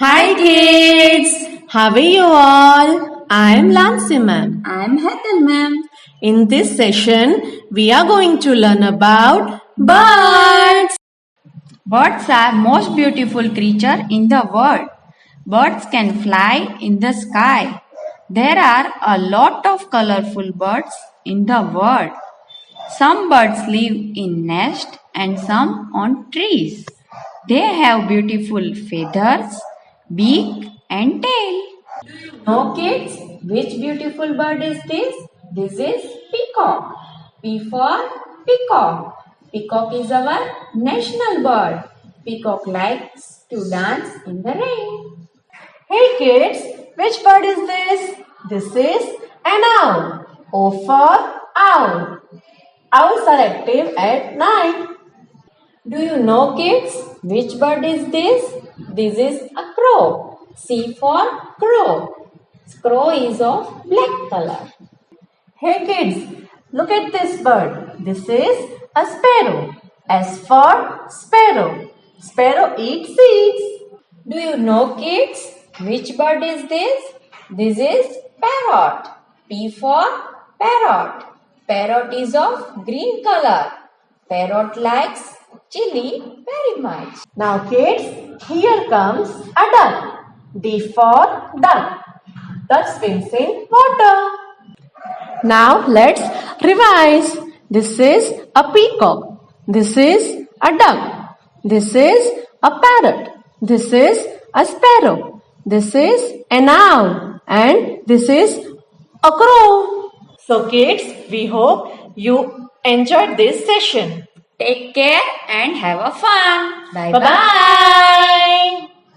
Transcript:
Hi kids, how are you all? I am Lansi ma'am. I am Hetal ma'am. In this session, we are going to learn about birds. Birds are most beautiful creature in the world. Birds can fly in the sky. There are a lot of colorful birds in the world. Some birds live in nests and some on trees. They have beautiful feathers, beak and tail. Know kids, which beautiful bird is this? This is peacock. P for peacock. Peacock is our national bird. Peacock likes to dance in the rain. Hey kids, which bird is this? This is an owl. O for owl. Owls are active at night. Do you know kids, which bird is this? This is a crow. C for crow. Crow is of black color. Hey kids, look at this bird. This is a sparrow. S for sparrow. Sparrow eats seeds. Do you know kids, which bird is this? This is parrot. P for parrot. Parrot is of green color. Parrot likes chili very much. Now kids, here comes a duck. D for duck. Duck swims in water. Now let's revise. This is a peacock. This is a duck. This is a parrot. This is a sparrow. This is an owl. And this is a crow. So kids, we hope you enjoyed this session. Take care and have a fun. Bye Bye-bye.